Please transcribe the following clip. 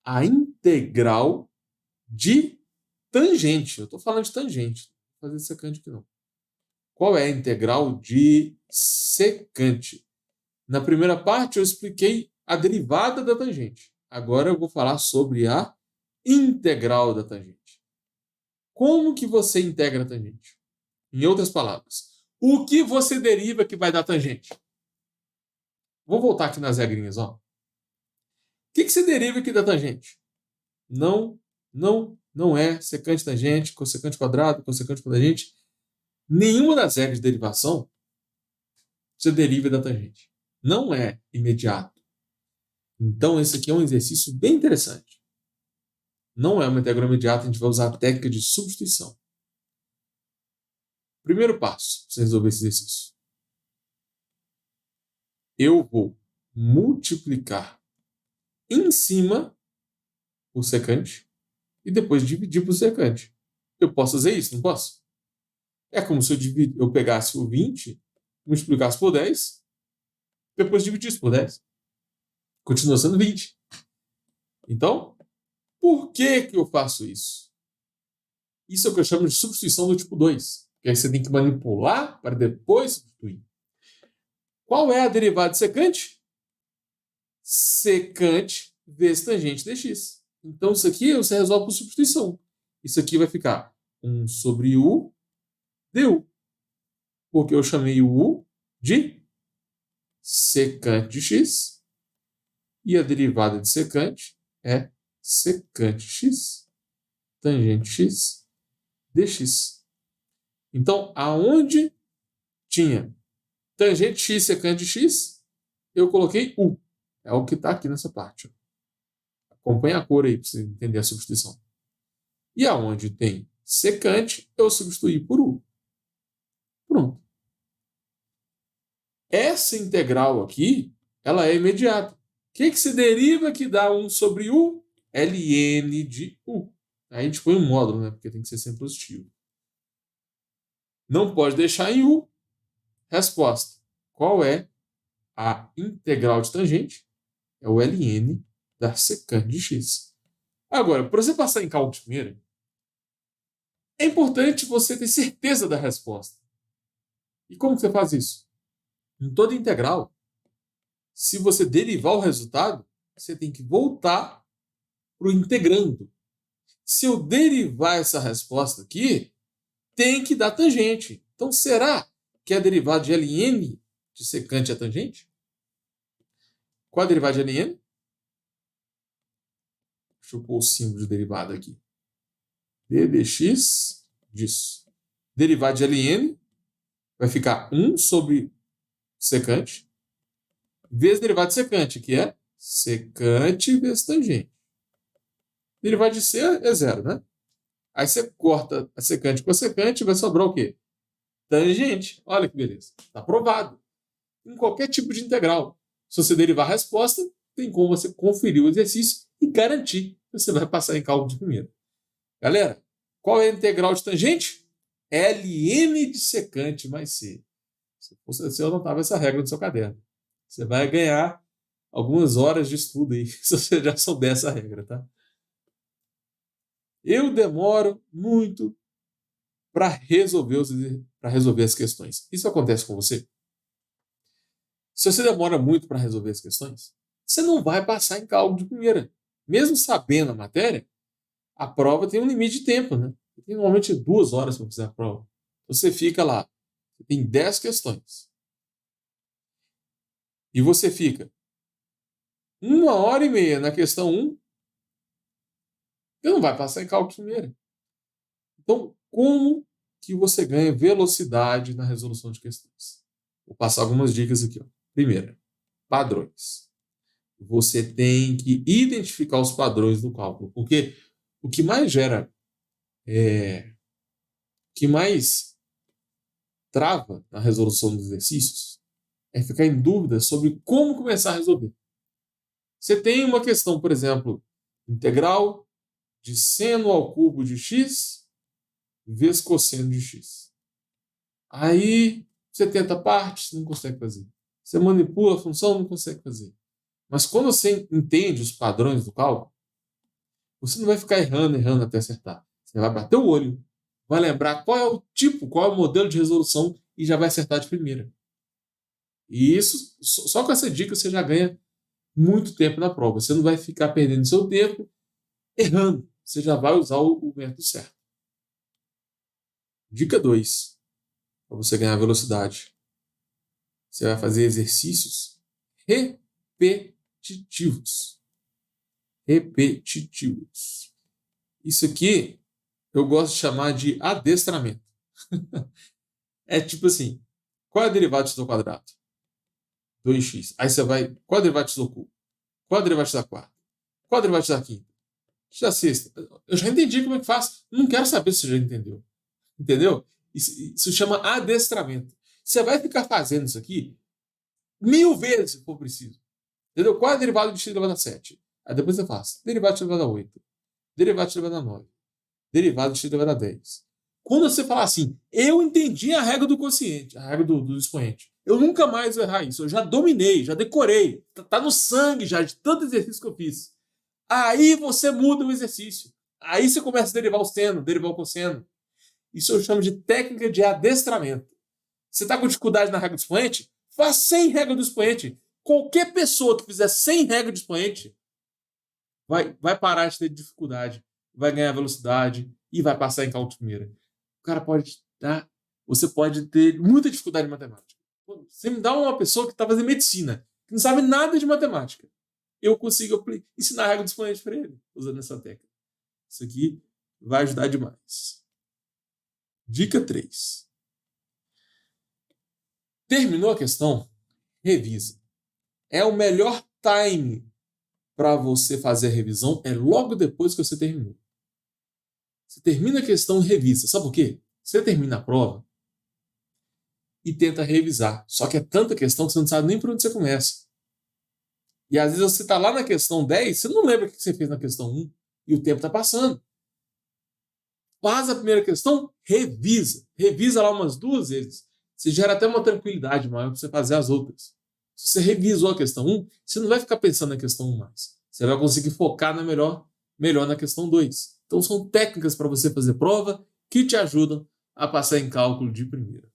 a integral de tangente. Eu estou falando de tangente. Não vou fazer secante aqui não. Qual é a integral de secante? Na primeira parte eu expliquei a derivada da tangente. Agora eu vou falar sobre a integral da tangente. Como que você integra a tangente? Em outras palavras, o que você deriva que vai dar tangente? Vou voltar aqui nas regrinhas, ó. O que você deriva que dá tangente? Não é secante tangente, cossecante quadrado, cossecante tangente. Nenhuma das regras de derivação você deriva da tangente. Não é imediato. Então, esse aqui é um exercício bem interessante. Não é uma integral imediata, a gente vai usar a técnica de substituição. Primeiro passo para você resolver esse exercício. Eu vou multiplicar em cima o secante e depois dividir por secante. Eu posso fazer isso, não posso? É como se eu pegasse o 20, multiplicasse por 10, depois dividisse por 10. Continua sendo 20. Então, por que eu faço isso? Isso é o que eu chamo de substituição do tipo 2. Que aí você tem que manipular para depois substituir. Qual é a derivada de secante? Secante vezes tangente dx. Então, isso aqui você resolve por substituição. Isso aqui vai ficar 1 sobre u du. Porque eu chamei o u de secante de x. E a derivada de secante é secante x, tangente x, dx. Então, aonde tinha tangente x, secante x, eu coloquei u. É o que está aqui nessa parte. Acompanha a cor aí para você entender a substituição. E aonde tem secante, eu substituí por u. Pronto. Essa integral aqui, ela é imediata. O que se deriva que dá 1 sobre u? ln de u. Aí a gente põe um módulo, né? Porque tem que ser sempre positivo. Não pode deixar em u. Resposta. Qual é a integral de tangente? É o ln da secante de x. Agora, para você passar em cálculo de primeira, é importante você ter certeza da resposta. E como você faz isso? Em toda integral, se você derivar o resultado, você tem que voltar para o integrando. Se eu derivar essa resposta aqui, tem que dar tangente. Então, será que a derivada de ln de secante é tangente? Qual a derivada de ln? Deixa eu pôr o símbolo de derivada aqui. d dx disso. Derivada de ln vai ficar 1 sobre secante vezes derivada de secante, que é secante vezes tangente. Derivada de c é zero, né? Aí você corta a secante com a secante, vai sobrar o quê? Tangente. Olha que beleza. Está provado. Em qualquer tipo de integral. Se você derivar a resposta, tem como você conferir o exercício e garantir que você vai passar em cálculo de primeira. Galera, qual é a integral de tangente? ln de secante mais c. Se você anotava essa regra no seu caderno. Você vai ganhar algumas horas de estudo aí, se você já souber essa regra, tá? Eu demoro muito para resolver as questões. Isso acontece com você? Se você demora muito para resolver as questões, você não vai passar em cálculo de primeira. Mesmo sabendo a matéria, a prova tem um limite de tempo, né? Tem normalmente 2 horas para fazer a prova. Você fica lá, tem 10 questões. E você fica 1h30 na questão 1, você não vai passar em cálculo de primeira. Então, como que você ganha velocidade na resolução de questões? Vou passar algumas dicas aqui. Ó. Primeira, padrões. Você tem que identificar os padrões do cálculo, porque o que mais gera, o que mais trava na resolução dos exercícios é ficar em dúvida sobre como começar a resolver. Você tem uma questão, por exemplo, integral de seno ao cubo de x vezes cosseno de x. Aí você tenta partes, não consegue fazer. Você manipula a função, não consegue fazer. Mas quando você entende os padrões do cálculo, Você não vai ficar errando até acertar. Você vai bater o olho, vai lembrar qual é o tipo, qual é o modelo de resolução e já vai acertar de primeira. E isso, só com essa dica você já ganha muito tempo na prova. Você não vai ficar perdendo seu tempo errando. Você já vai usar o método certo. Dica 2, para você ganhar velocidade. Você vai fazer exercícios repetitivos. Repetitivos. Isso aqui eu gosto de chamar de adestramento. É tipo assim, qual é a derivada de x ao quadrado? 2x. Aí você vai, qual é a derivada de x ao cubo? Qual é a derivada de x à quarta? Qual é a derivada de x à quinta? X à sexta. Eu já entendi como é que faz. Não quero saber se você já entendeu. Entendeu? Isso chama adestramento. Você vai ficar fazendo isso aqui 1000 vezes, se for preciso. Entendeu? Qual é a derivada de x elevado a 7? Aí depois você faz derivada de x elevado a 8. Derivada de x elevado a 9. Derivada de x elevado a 10. Quando você falar assim, eu entendi a regra do quociente, a regra do expoente. Eu nunca mais vou errar isso. Eu já dominei, já decorei. Tá no sangue já, de tanto exercício que eu fiz. Aí você muda o exercício. Aí você começa a derivar o seno, derivar o cosseno. Isso eu chamo de técnica de adestramento. Você está com dificuldade na regra do expoente? Faz 100 regra do expoente. Qualquer pessoa que fizer 100 regra do expoente vai parar de ter dificuldade, vai ganhar velocidade e vai passar em cálculo de primeira. O cara pode dar... Você pode ter muita dificuldade em matemática. Você me dá uma pessoa que está fazendo medicina, que não sabe nada de matemática. Eu consigo ensinar a regra do expoente para ele, usando essa técnica. Isso aqui vai ajudar demais. Dica 3. Terminou a questão? Revisa. É o melhor time para você fazer a revisão, é logo depois que você terminou. Você termina a questão e revisa. Sabe por quê? Você termina a prova e tenta revisar. Só que é tanta questão que você não sabe nem por onde você começa. E às vezes você está lá na questão 10, você não lembra o que você fez na questão 1 e o tempo está passando. Faz a primeira questão, revisa. Revisa lá umas 2 vezes. Você gera até uma tranquilidade maior para você fazer as outras. Se você revisou a questão 1, você não vai ficar pensando na questão 1 mais. Você vai conseguir focar melhor na questão 2. Então são técnicas para você fazer prova que te ajudam a passar em cálculo de primeira.